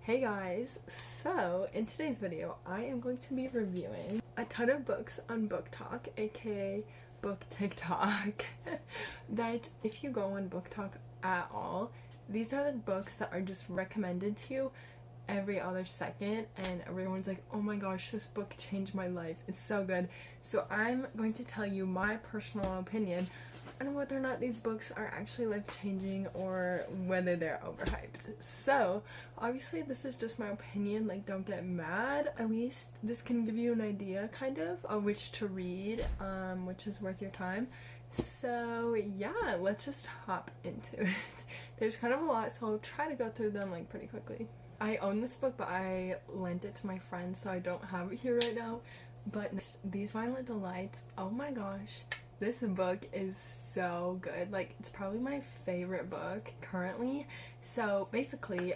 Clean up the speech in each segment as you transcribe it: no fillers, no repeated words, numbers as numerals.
Hey guys, so in today's video I am going to be reviewing a ton of books on booktok, aka book TikTok that if you go on booktok at all, these are the books that are just recommended to you every other second and everyone's like, oh my gosh, this book changed my life, it's so good. So I'm going to tell you my personal opinion on whether or not these books are actually life-changing or whether they're overhyped. So obviously this is just my opinion, like don't get mad. At least this can give you an idea kind of which to read, which is worth your time. So yeah, let's just hop into it. There's kind of a lot, so I'll try to go through them like pretty quickly. I own this book, but I lent it to my friend, so I don't have it here right now. But These Violent Delights, oh my gosh, this book is so good. Like, it's probably my favorite book currently. So basically,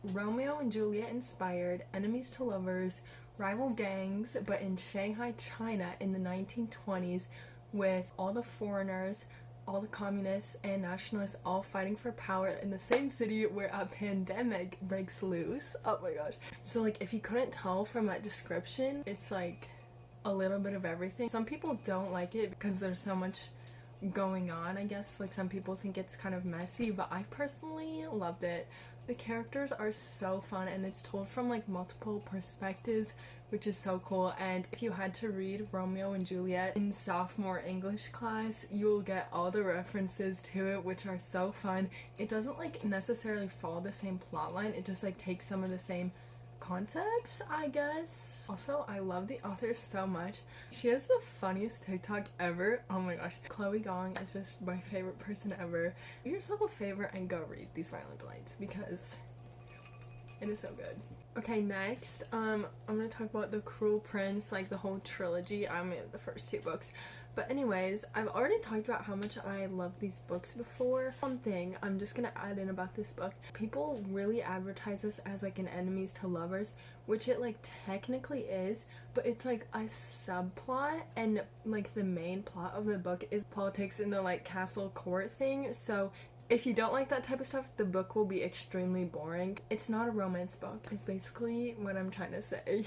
Romeo and Juliet inspired enemies to lovers, rival gangs, but in Shanghai, China in the 1920s, with all the foreigners, all the communists and nationalists all fighting for power in the same city where a pandemic breaks loose. Oh my gosh. So like, if you couldn't tell from that description, it's like a little bit of everything. Some people don't like it because there's so much going on, I guess. Like, some people think it's kind of messy, but I personally loved it. The characters are so fun and it's told from like multiple perspectives, which is so cool. And if you had to read Romeo and Juliet in sophomore English class, you will get all the references to it, which are so fun. It doesn't like necessarily follow the same plot line, it just like takes some of the same concepts, I guess. Also, I love the author so much. She has the funniest TikTok ever. Oh my gosh. Gong is just my favorite person ever. Do yourself a favor and go read These Violent Delights because it is so good. Okay, next, I'm gonna talk about The Cruel Prince, like the whole trilogy. I mean, the first two books. But anyways, I've already talked about how much I love these books before. One thing I'm just gonna add in about this book, people really advertise this as like an enemies to lovers, which it like technically is, but it's like a subplot, and like the main plot of the book is politics in the like castle court thing. So if you don't like that type of stuff, the book will be extremely boring. It's not a romance book, is basically what I'm trying to say.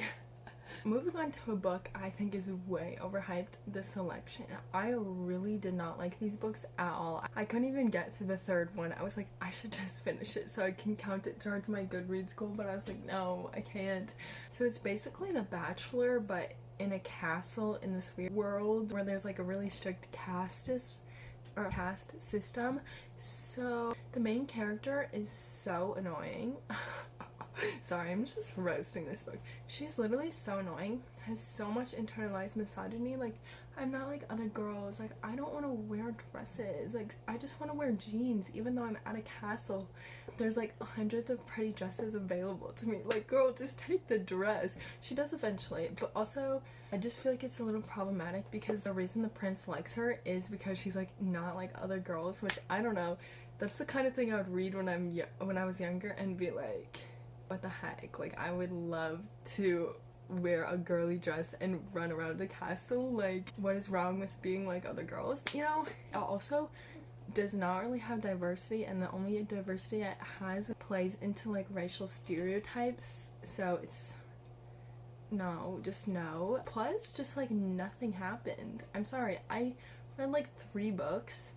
Moving on to a book I think is way overhyped, The Selection. I really did not like these books at all. I couldn't even get through the third one. I was like, I should just finish it so I can count it towards my Goodreads goal, but I was like, no, I can't. So it's basically The Bachelor, but in a castle in this weird world where there's like a really strict caste system. So the main character is so annoying. Sorry, I'm just roasting this book. She's literally so annoying, has so much internalized misogyny. Like, I'm not like other girls, like I don't want to wear dresses, like I just want to wear jeans even though I'm at a castle. There's like hundreds of pretty dresses available to me. Like, girl, just take the dress. She does eventually, but also I just feel like it's a little problematic because the reason the prince likes her is because she's like not like other girls, which I don't know. That's the kind of thing I would read when I was younger and be like, what the heck? Like, I would love to wear a girly dress and run around the castle. Like, what is wrong with being like other girls, you know? It also does not really have diversity, and the only diversity it has plays into like racial stereotypes, so it's no, just no. Plus, just like nothing happened. I'm sorry, I read like 3 books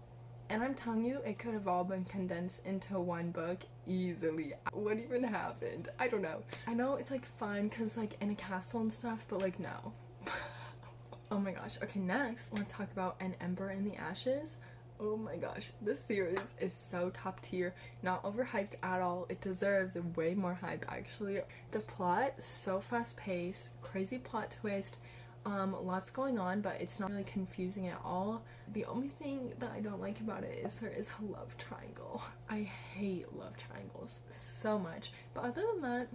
and I'm telling you, it could have all been condensed into one book easily. What even happened? I don't know. I know it's like fun because like in a castle and stuff, but like no. Oh my gosh. Okay, next let's talk about An Ember in the Ashes. Oh my gosh, this series is so top tier, not overhyped at all. It deserves way more hype actually. The plot, so fast paced, crazy plot twist. Lots going on, but it's not really confusing at all. The only thing that I don't like about it is there is a love triangle. I hate love triangles so much, but other than that,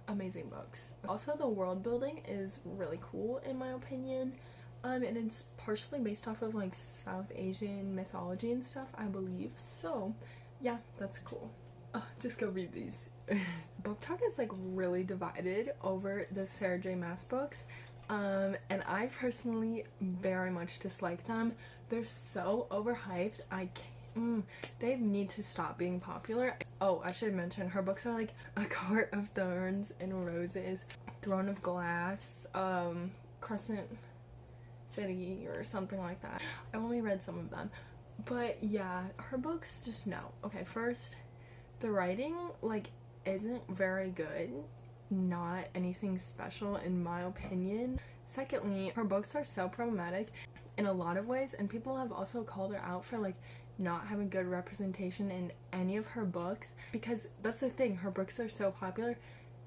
amazing books. Also, the world building is really cool in my opinion, and it's partially based off of like South Asian mythology and stuff, I believe, so yeah, that's cool. Just go read these. BookTok is like really divided over the J Maas books. And I personally very much dislike them. They're so overhyped. they need to stop being popular. Oh, I should mention her books are like A Court of Thorns and Roses, Throne of Glass, Crescent City or something like that. I've only read some of them, but yeah, her books just no. Okay, first, the writing like isn't very good, not anything special in my opinion. Secondly, her books are so problematic in a lot of ways, and people have also called her out for like not having good representation in any of her books, because that's the thing, her books are so popular,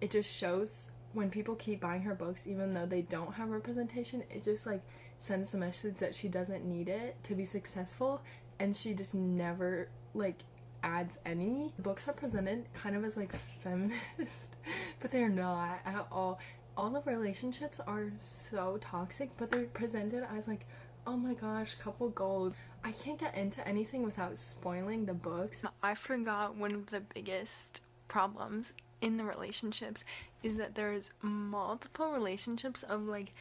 it just shows when people keep buying her books even though they don't have representation, it just like sends the message that she doesn't need it to be successful, and she just never like adds any. Books are presented kind of as like feminist, but they're not at all. All the relationships are so toxic, but they're presented as like, oh my gosh, couple goals. I can't get into anything without spoiling the books. I forgot one of the biggest problems in the relationships is that there's multiple relationships of like,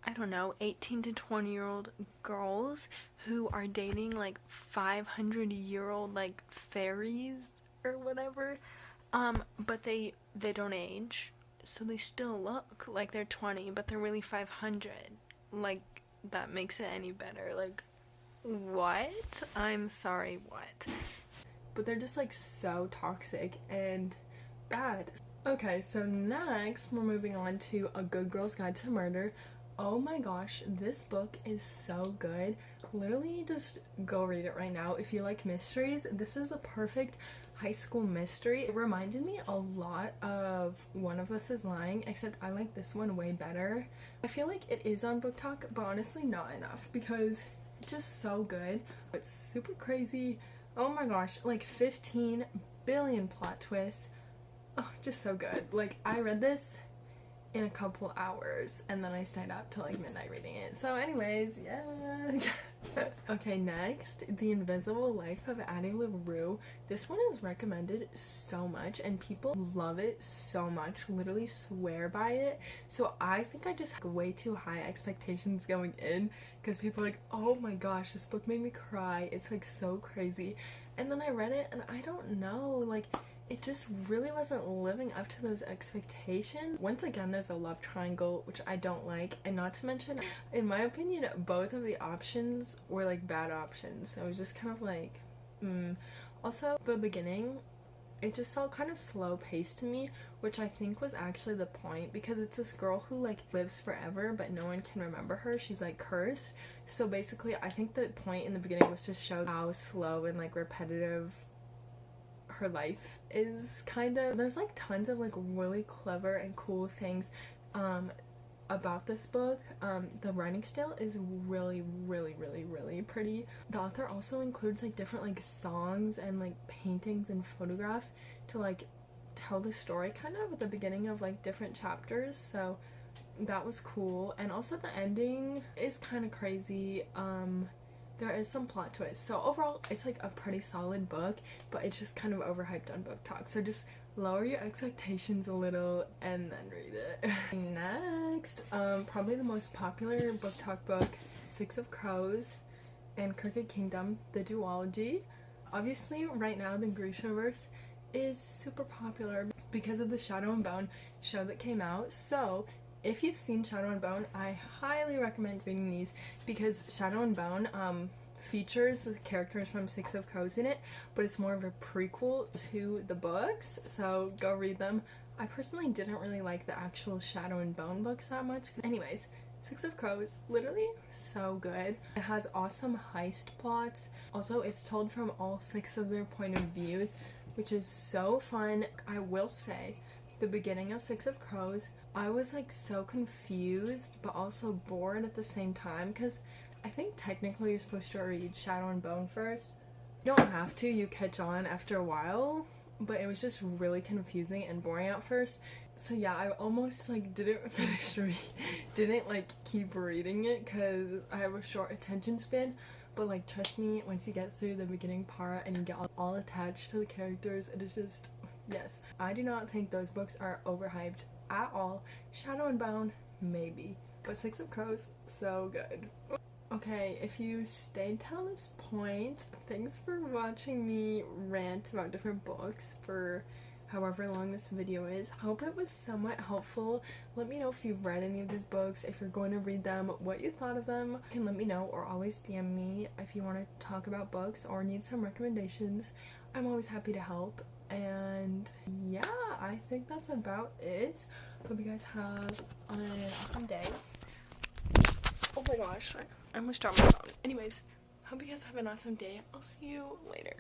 I don't know, 18 to 20-year-old girls who are dating like 500-year-old like fairies or whatever, but they don't age, so they still look like they're 20 but they're really 500. Like, that makes it any better? Like, what? I'm sorry, what? But they're just like so toxic and bad. Okay, so next we're moving on to A Good Girl's Guide to Murder. Oh my gosh, this book is so good. Literally just go read it right now if you like mysteries. This is a perfect high school mystery. It reminded me a lot of One of Us is Lying, except I like this one way better. I feel like it is on BookTok, but honestly not enough because it's just so good. It's super crazy. Oh my gosh, like 15 billion plot twists. Oh, just so good. Like, I read this in a couple hours and then I stayed up till like midnight reading it. So anyways, yeah. Okay, next, The Invisible Life of Addie LaRue. This one is recommended so much and people love it so much, literally swear by it. So I think I just had way too high expectations going in because people are like, oh my gosh, this book made me cry. It's like so crazy. And then I read it and I don't know, like, it just really wasn't living up to those expectations. Once again, there's a love triangle, which I don't like, and not to mention, in my opinion, both of the options were like bad options. So it was just kind of like, Also, the beginning, it just felt kind of slow paced to me, which I think was actually the point, because it's this girl who like lives forever but no one can remember her. She's like cursed. So basically, I think the point in the beginning was to show how slow and like repetitive her life is, kind of. There's like tons of like really clever and cool things about this book. The writing style is really pretty. The author also includes like different like songs and like paintings and photographs to like tell the story kind of at the beginning of like different chapters, so that was cool. And also the ending is kind of crazy. There is some plot twists. So overall, it's like a pretty solid book, but it's just kind of overhyped on BookTok. So just lower your expectations a little and then read it. Next, probably the most popular BookTok book, Six of Crows and Crooked Kingdom, the duology. Obviously, right now, the Grishaverse is super popular because of the Shadow and Bone show that came out. So if you've seen Shadow and Bone, I highly recommend reading these because Shadow and Bone features the characters from Six of Crows in it, but it's more of a prequel to the books, so go read them. I personally didn't really like the actual Shadow and Bone books that much. Anyways, Six of Crows, literally so good. It has awesome heist plots. Also, it's told from all 6 of their point of views, which is so fun. I will say, the beginning of Six of Crows, I was like so confused but also bored at the same time, because I think technically you're supposed to read Shadow and Bone first. You don't have to, you catch on after a while, but it was just really confusing and boring at first. So yeah, I almost like didn't finish didn't like keep reading it because I have a short attention span. But like, trust me, once you get through the beginning part and you get all attached to the characters, it is just, yes. I do not think those books are overhyped at all. Shadow and Bone, maybe. But Six of Crows, so good. Okay, if you stayed till this point, thanks for watching me rant about different books for however long this video is. Hope it was somewhat helpful. Let me know if you've read any of these books, if you're going to read them, what you thought of them. You can let me know, or always DM me if you want to talk about books or need some recommendations. I'm always happy to help. And yeah, I think that's about it. Hope you guys have an awesome day. Oh my gosh, I almost dropped my phone. Anyways, hope you guys have an awesome day. I'll see you later.